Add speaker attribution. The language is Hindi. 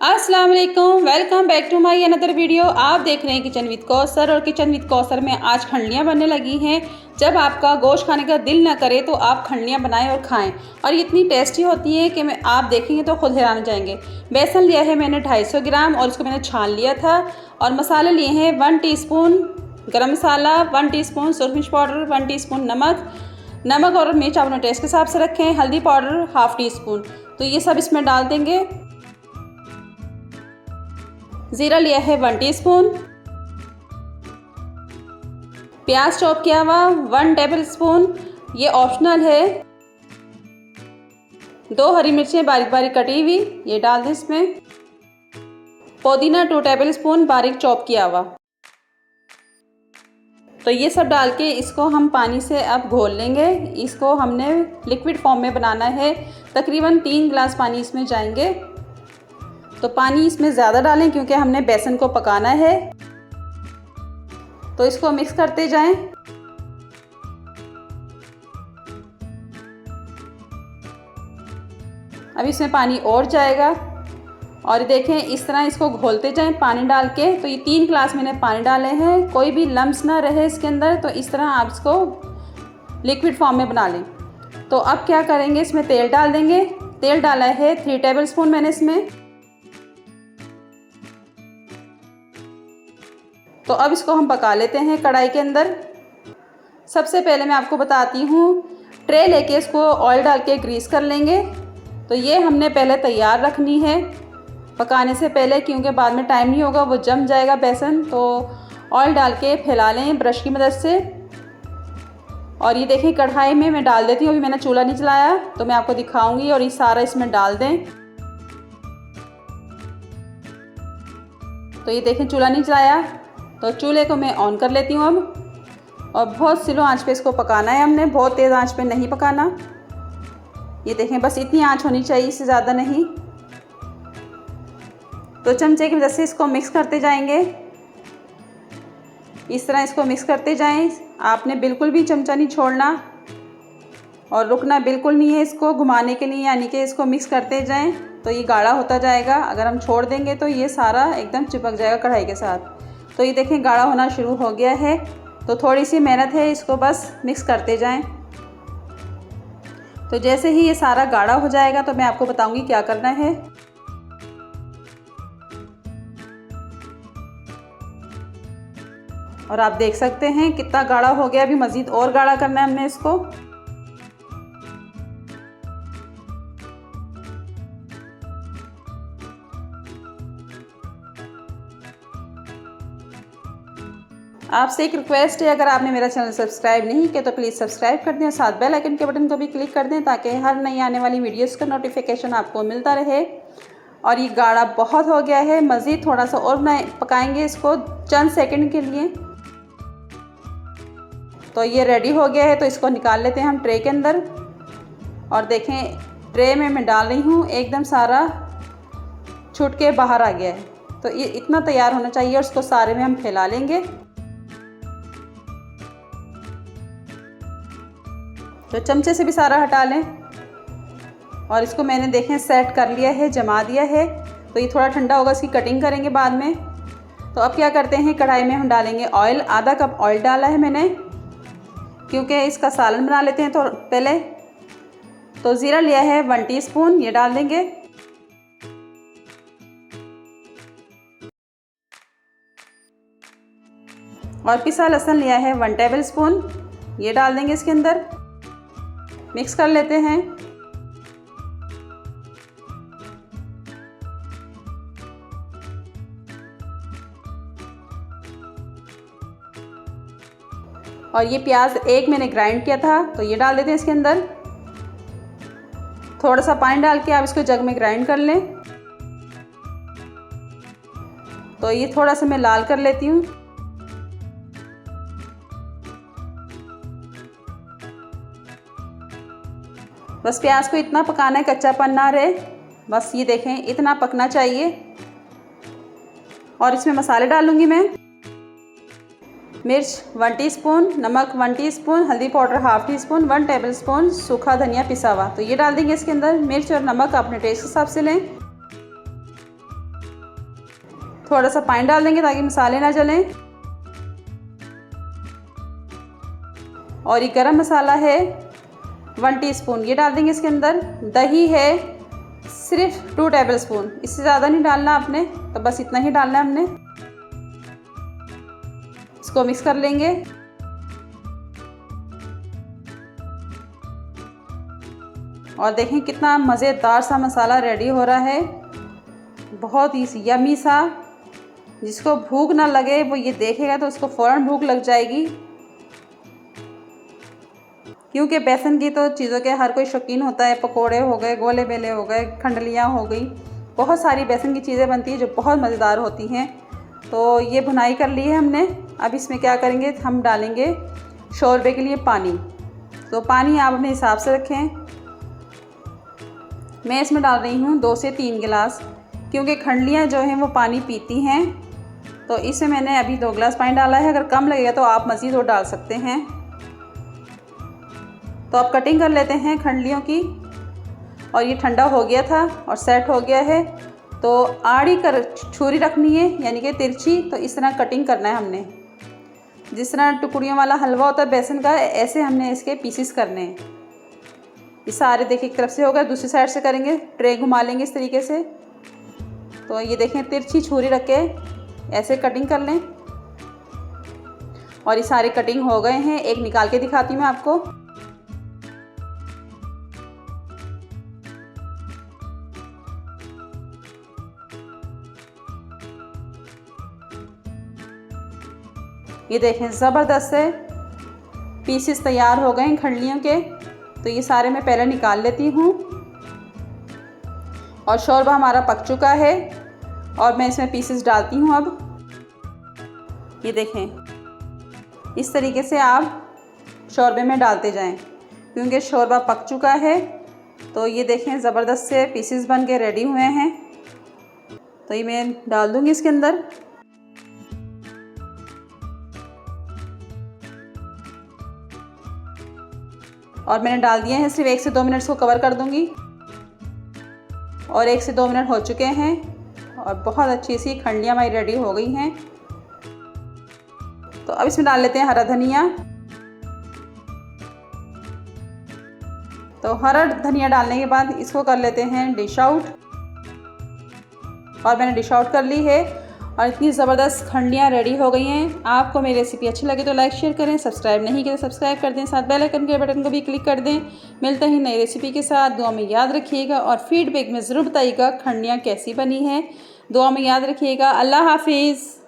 Speaker 1: अस्सलाम वालेकुम, welcome back to my another video. आप देख रहे हैं किचन विद कौसर। और किचन विद कौसर में आज खंडलियाँ बनने लगी हैं। जब आपका गोश्त खाने का दिल ना करे तो आप खंडलियाँ बनाएं और खाएं, और ये इतनी टेस्टी होती हैं कि आप देखेंगे तो खुद हैरान हो जाएंगे। बेसन लिया है मैंने 250 ग्राम और इसको मैंने छान लिया था। और मसाले लिए हैं 1 टीस्पून गरम मसाला, 1 टीस्पून सुरख मिर्च पाउडर, 1 टीस्पून नमक और मिर्च आप अपने टेस्ट के हिसाब से रखें। हल्दी पाउडर 1/2 टीस्पून। तो ये सब इसमें डाल देंगे। ज़ीरा लिया है 1 टीस्पून। प्याज चॉप किया हुआ 1 टेबल स्पून, ये ऑप्शनल है। 2 हरी मिर्चें बारीक बारीक कटी हुई, ये डाल दें इसमें। पुदीना 2 टेबल स्पून बारीक चॉप किया हुआ। तो ये सब डाल के इसको हम पानी से अब घोल लेंगे। इसको हमने लिक्विड फॉर्म में बनाना है। तकरीबन 3 गिलास पानी इसमें जाएंगे। तो पानी इसमें ज़्यादा डालें क्योंकि हमने बेसन को पकाना है। तो इसको मिक्स करते जाएं। अब इसमें पानी और जाएगा और देखें इस तरह इसको घोलते जाएं पानी डाल के। तो ये 3 गिलास मैंने पानी डाले हैं, कोई भी लम्स ना रहे इसके अंदर। तो इस तरह आप इसको लिक्विड फॉर्म में बना लें। तो अब क्या करेंगे, इसमें तेल डाल देंगे। तेल डाला है 3 टेबल स्पून मैंने इसमें। तो अब इसको हम पका लेते हैं कढ़ाई के अंदर। सबसे पहले मैं आपको बताती हूँ, ट्रे लेके इसको ऑयल डाल के ग्रीस कर लेंगे। तो ये हमने पहले तैयार रखनी है पकाने से पहले, क्योंकि बाद में टाइम नहीं होगा, वो जम जाएगा बेसन। तो ऑयल डाल के फैला लें ब्रश की मदद से। और ये देखें कढ़ाई में मैं डाल देती हूँ। अभी मैंने चूल्हा नहीं चलाया तो मैं आपको दिखाऊंगी। और ये सारा इसमें डाल दें। तो ये देखें चूल्हा नहीं चलाया, तो चूल्हे को मैं ऑन कर लेती हूँ अब। और बहुत स्लो आंच पे इसको पकाना है हमने, बहुत तेज़ आंच पे नहीं पकाना। ये देखें बस इतनी आंच होनी चाहिए, इससे ज़्यादा नहीं। तो चमचे की मदद से इसको मिक्स करते जाएंगे। इस तरह इसको मिक्स करते जाएं। आपने बिल्कुल भी चमचा नहीं छोड़ना और रुकना बिल्कुल नहीं है इसको घुमाने के लिए, यानी कि इसको मिक्स करते जाएं। तो ये गाढ़ा होता जाएगा। अगर हम छोड़ देंगे तो ये सारा एकदम चिपक जाएगा कढ़ाई के साथ। तो ये देखें गाढ़ा होना शुरू हो गया है। तो थोड़ी सी मेहनत है, इसको बस मिक्स करते जाएं। तो जैसे ही ये सारा गाढ़ा हो जाएगा तो मैं आपको बताऊंगी क्या करना है। और आप देख सकते हैं कितना गाढ़ा हो गया। अभी मज़ीद और गाढ़ा करना है हमने इसको। आपसे एक रिक्वेस्ट है, अगर आपने मेरा चैनल सब्सक्राइब नहीं किया तो प्लीज़ सब्सक्राइब कर दें और साथ बेल आइकन के बटन को भी क्लिक कर दें, ताकि हर नई आने वाली वीडियोस का नोटिफिकेशन आपको मिलता रहे। और ये गाढ़ा बहुत हो गया है, मज़ीद थोड़ा सा और पकाएंगे इसको चंद सेकंड के लिए। तो ये रेडी हो गया है। तो इसको निकाल लेते हैं हम ट्रे के अंदर। और देखें ट्रे में मैं डाल रही हूँ, एकदम सारा छूट के बाहर आ गया है। तो ये इतना तैयार होना चाहिए और इसको सारे में हम फैला लेंगे। तो चमचे से भी सारा हटा लें। और इसको मैंने देखें सेट कर लिया है, जमा दिया है। तो ये थोड़ा ठंडा होगा, इसकी कटिंग करेंगे बाद में। तो अब क्या करते हैं, कढ़ाई में हम डालेंगे ऑयल। आधा कप ऑयल डाला है मैंने, क्योंकि इसका सालन बना लेते हैं तो पहले। तो ज़ीरा लिया है 1 टीस्पून, ये डाल देंगे। और पिसा लहसुन लिया है 1 टेबल स्पून, ये डाल देंगे इसके अंदर। मिक्स कर लेते हैं। और ये प्याज एक मैंने ग्राइंड किया था, तो ये डाल देते हैं इसके अंदर। थोड़ा सा पानी डाल के आप इसको जग में ग्राइंड कर लें। तो ये थोड़ा सा मैं लाल कर लेती हूँ। बस प्याज को इतना पकाना है कच्चापन ना रहे, बस ये देखें इतना पकना चाहिए। और इसमें मसाले डालूंगी मैं। मिर्च 1 टीस्पून, नमक 1 टीस्पून, हल्दी पाउडर 1/2 टीस्पून, 1 टेबल स्पून सूखा धनिया पिसा हुआ। तो ये डाल देंगे इसके अंदर। मिर्च और नमक अपने टेस्ट के हिसाब से लें। थोड़ा सा पानी डाल देंगे ताकि मसाले ना जलें। और ये गरम मसाला है 1 टीस्पून, ये डाल देंगे इसके अंदर। दही है सिर्फ 2 टेबलस्पून, इससे ज़्यादा नहीं डालना आपने, तो बस इतना ही डालना है हमने। इसको मिक्स कर लेंगे। और देखें कितना मज़ेदार सा मसाला रेडी हो रहा है, बहुत ही यमी सा। जिसको भूख ना लगे वो ये देखेगा तो उसको फ़ौरन भूख लग जाएगी, क्योंकि बेसन की तो चीज़ों के हर कोई शौकीन होता है। पकोड़े हो गए, गोले बेले हो गए, खंडलियाँ हो गई, बहुत सारी बेसन की चीज़ें बनती हैं जो बहुत मज़ेदार होती हैं। तो ये भुनाई कर ली है हमने। अब इसमें क्या करेंगे, हम डालेंगे शोरबे के लिए पानी। तो पानी आप अपने हिसाब से रखें। मैं इसमें डाल रही हूँ 2 से 3 गिलास, क्योंकि खंडलियाँ जो हैं वो पानी पीती हैं। तो इसमें मैंने अभी 2 गिलास पानी डाला है। अगर कम लगेगा तो आप मज़ीद और डाल सकते हैं। तो अब कटिंग कर लेते हैं खंडलियों की। और ये ठंडा हो गया था और सेट हो गया है। तो आड़ी कर छुरी रखनी है, यानी कि तिरछी। तो इस तरह कटिंग करना है हमने, जिस तरह टुकड़ियों वाला हलवा होता है बेसन का, ऐसे हमने इसके पीसीस करने हैं। ये सारे देखिए एक तरफ से होगा, दूसरी साइड से करेंगे, ट्रे घुमा लेंगे इस तरीके से। तो ये देखें तिरछी छुरी रख के ऐसे कटिंग कर लें। और ये सारे कटिंग हो गए हैं। एक निकाल के दिखाती हूँ मैं आपको। ये देखें ज़बरदस्त से पीसेस तैयार हो गए हैं खंडलियों के। तो ये सारे मैं पहले निकाल लेती हूँ। और शोरबा हमारा पक चुका है और मैं इसमें पीसेस डालती हूँ। अब ये देखें इस तरीके से आप शोरबे में डालते जाएं, क्योंकि शोरबा पक चुका है। तो ये देखें ज़बरदस्त से पीसेस बन के रेडी हुए हैं। तो ये मैं डाल दूँगी इसके अंदर। और मैंने डाल दिए हैं, सिर्फ 1 से 2 मिनट को कवर कर दूंगी। और 1 से 2 मिनट हो चुके हैं और बहुत अच्छी सी खंडलियाँ हमारी रेडी हो गई हैं। तो अब इसमें डाल लेते हैं हरा धनिया। तो हरा धनिया डालने के बाद इसको कर लेते हैं डिश आउट। और मैंने डिश आउट कर ली है। और इतनी ज़बरदस्त खंडलियाँ रेडी हो गई हैं। आपको मेरी रेसिपी अच्छी लगे तो लाइक शेयर करें, सब्सक्राइब नहीं किया तो सब्सक्राइब कर दें, साथ बेल आइकन के बटन को भी क्लिक कर दें। मिलते हैं नई रेसिपी के साथ। दुआ में याद रखिएगा और फीडबैक में ज़रूर बताइएगा खंडलियाँ कैसी बनी हैं। दुआ में याद रखिएगा। अल्लाह हाफिज़।